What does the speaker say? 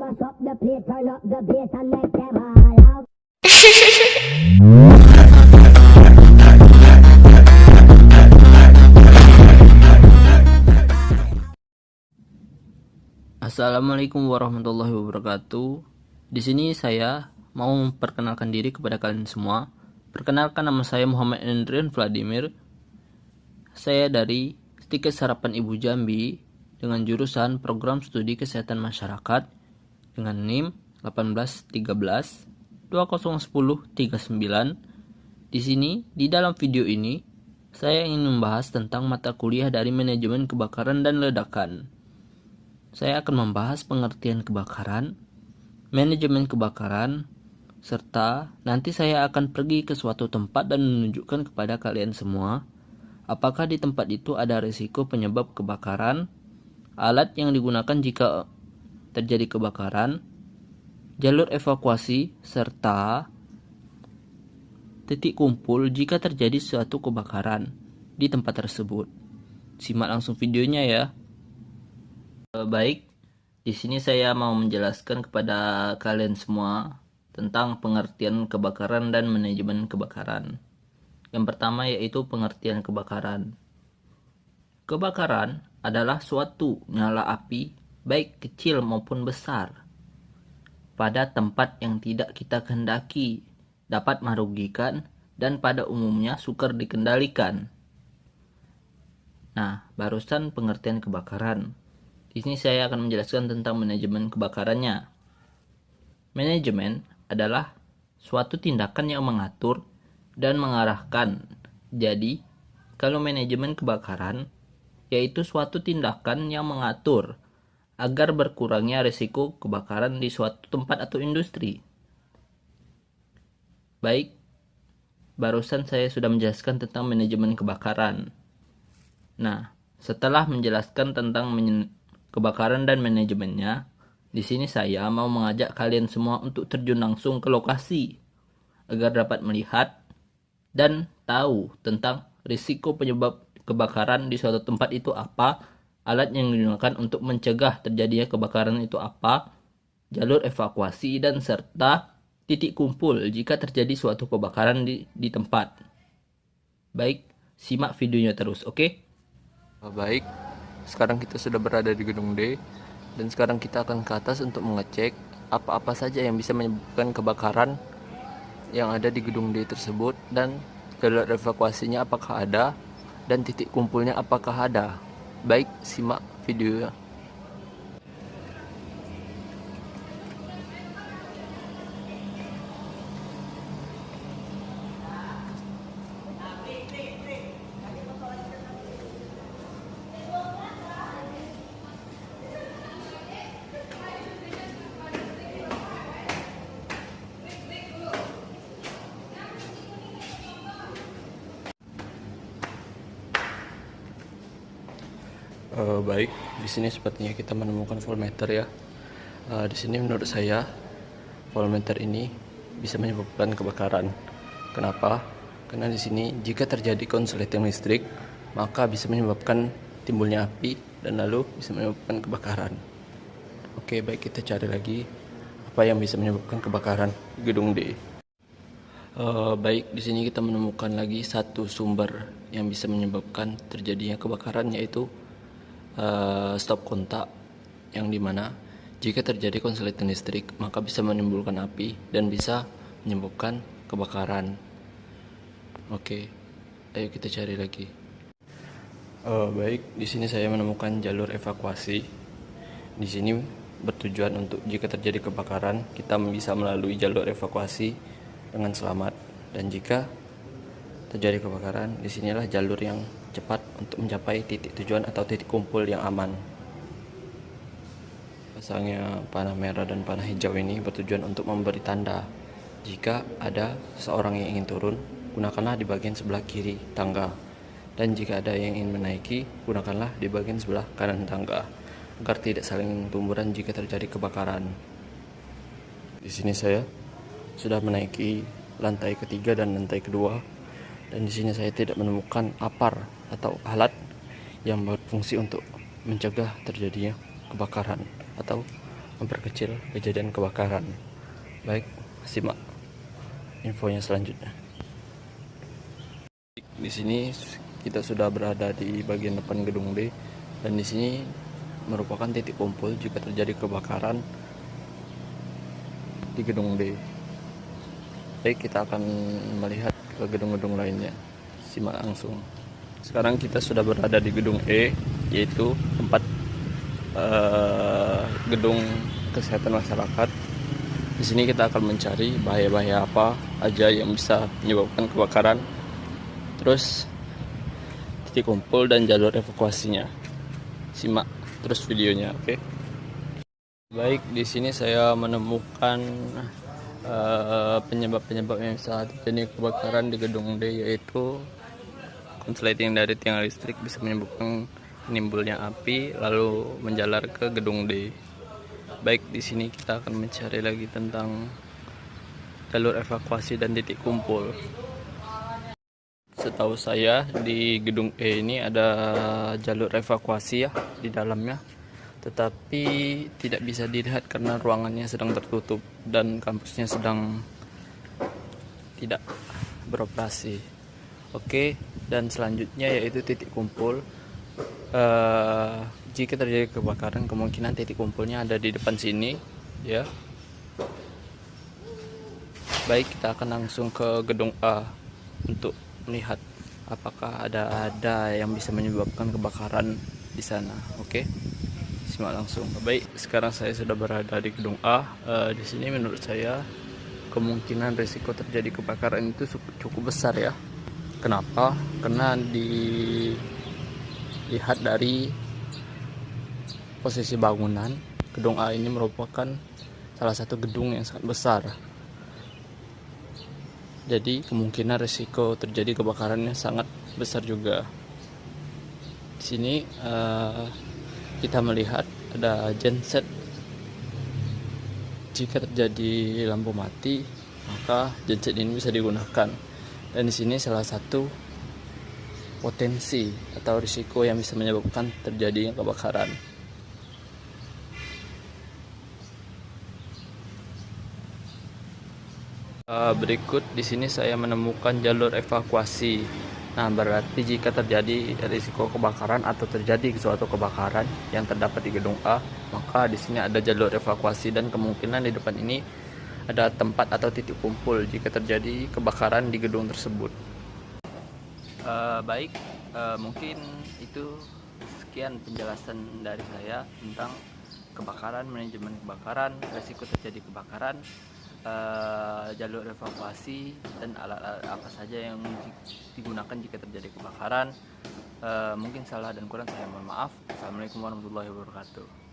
bust up the place, turn up the bass and make them all out. Assalamualaikum warahmatullahi wabarakatuh. Di sini saya mau memperkenalkan diri kepada kalian semua. Perkenalkan, nama saya Muhammad Endrian Vladimir. Saya dari Tiket Sarapan Ibu Jambi dengan jurusan Program Studi Kesehatan Masyarakat dengan NIM 1813 2010 39. Di sini, di dalam video ini, saya ingin membahas tentang mata kuliah dari Manajemen Kebakaran dan Ledakan. Saya akan membahas pengertian kebakaran, manajemen kebakaran, serta nanti saya akan pergi ke suatu tempat dan menunjukkan kepada kalian semua apakah di tempat itu ada risiko penyebab kebakaran, alat yang digunakan jika terjadi kebakaran, jalur evakuasi, serta titik kumpul jika terjadi suatu kebakaran di tempat tersebut. Simak langsung videonya ya. Baik, di sini saya mau menjelaskan kepada kalian semua tentang pengertian kebakaran dan manajemen kebakaran. Yang pertama yaitu pengertian kebakaran. Kebakaran adalah suatu nyala api, baik kecil maupun besar, pada tempat yang tidak kita kehendaki, dapat merugikan, dan pada umumnya sukar dikendalikan. Nah, barusan pengertian kebakaran. Di sini saya akan menjelaskan tentang manajemen kebakarannya. Manajemen adalah suatu tindakan yang mengatur dan mengarahkan. Jadi, kalau manajemen kebakaran yaitu suatu tindakan yang mengatur agar berkurangnya risiko kebakaran di suatu tempat atau industri. Baik, barusan saya sudah menjelaskan tentang manajemen kebakaran. Nah, setelah menjelaskan tentang kebakaran dan manajemennya, di sini saya mau mengajak kalian semua untuk terjun langsung ke lokasi agar dapat melihat dan tahu tentang risiko penyebab kebakaran di suatu tempat itu apa, alat yang digunakan untuk mencegah terjadinya kebakaran itu apa, jalur evakuasi, dan serta titik kumpul jika terjadi suatu kebakaran di tempat. Baik, simak videonya terus, oke? Baik, sekarang kita sudah berada di gedung D, dan sekarang kita akan ke atas untuk mengecek apa-apa saja yang bisa menyebabkan kebakaran yang ada di gedung D tersebut, dan jalur evakuasinya apakah ada, dan titik kumpulnya apakah ada. Baik, simak videonya. Baik, di sini sepertinya kita menemukan voltmeter ya. Di sini menurut saya voltmeter ini bisa menyebabkan kebakaran. Kenapa? Karena di sini jika terjadi konsleting listrik, maka bisa menyebabkan timbulnya api dan lalu bisa menyebabkan kebakaran. Oke, baik, kita cari lagi apa yang bisa menyebabkan kebakaran di gedung D. Baik, di sini kita menemukan lagi satu sumber yang bisa menyebabkan terjadinya kebakaran, yaitu stop kontak, yang dimana jika terjadi konsleting listrik maka bisa menimbulkan api dan bisa menyebabkan kebakaran. Oke, ayo kita cari lagi. Baik, di sini saya menemukan jalur evakuasi. Di sini bertujuan untuk jika terjadi kebakaran kita bisa melalui jalur evakuasi dengan selamat, dan jika terjadi kebakaran, disinilah jalur yang cepat untuk mencapai titik tujuan atau titik kumpul yang aman. Pasangnya panah merah dan panah hijau ini bertujuan untuk memberi tanda jika ada seseorang yang ingin turun, gunakanlah di bagian sebelah kiri tangga, dan jika ada yang ingin menaiki, gunakanlah di bagian sebelah kanan tangga agar tidak saling tumburan jika terjadi kebakaran. Di sini saya sudah menaiki lantai ketiga dan lantai kedua, dan di sini saya tidak menemukan apar atau alat yang berfungsi untuk mencegah terjadinya kebakaran atau memperkecil kejadian kebakaran. Baik, simak infonya selanjutnya. Di sini kita sudah berada di bagian depan gedung D, dan di sini merupakan titik kumpul jika terjadi kebakaran di gedung D. Baik, kita akan melihat ke gedung-gedung lainnya. Simak langsung. Sekarang kita sudah berada di gedung E, yaitu tempat gedung kesehatan masyarakat. Di sini kita akan mencari bahaya-bahaya apa aja yang bisa menyebabkan kebakaran, terus titik kumpul dan jalur evakuasinya. Simak terus videonya, oke? Baik, di sini saya menemukan penyebab-penyebab yang bisa terjadi kebakaran di gedung D, yaitu konsleting dari tiang listrik bisa menyebabkan menimbulnya api lalu menjalar ke gedung D. Baik, di sini kita akan mencari lagi tentang jalur evakuasi dan titik kumpul. Setahu saya di gedung E ini ada jalur evakuasi ya di dalamnya, tetapi tidak bisa dilihat karena ruangannya sedang tertutup dan kampusnya sedang tidak beroperasi. Oke, dan selanjutnya yaitu titik kumpul. Jika terjadi kebakaran, kemungkinan titik kumpulnya ada di depan sini ya. Baik, kita akan langsung ke gedung A untuk melihat apakah ada yang bisa menyebabkan kebakaran di sana. Oke, simak langsung. Baik, sekarang saya sudah berada di gedung A. Di sini menurut saya kemungkinan risiko terjadi kebakaran itu cukup besar ya. Kenapa? Karena dilihat dari posisi bangunan, gedung A ini merupakan salah satu gedung yang sangat besar. Jadi kemungkinan risiko terjadi kebakarannya sangat besar juga. Di sini kita melihat ada genset. Jika terjadi lampu mati, maka genset ini bisa digunakan. Dan di sini salah satu potensi atau risiko yang bisa menyebabkan terjadinya kebakaran. Berikut di sini saya menemukan jalur evakuasi. Nah, berarti jika terjadi risiko kebakaran atau terjadi suatu kebakaran yang terdapat di gedung A, maka di sini ada jalur evakuasi dan kemungkinan di depan ini ada tempat atau titik kumpul jika terjadi kebakaran di gedung tersebut. Baik, mungkin itu sekian penjelasan dari saya tentang kebakaran, manajemen kebakaran, risiko terjadi kebakaran, jalur evakuasi, dan alat-alat apa saja yang digunakan jika terjadi kebakaran. Mungkin salah dan kurang saya mohon maaf. Assalamualaikum warahmatullahi wabarakatuh.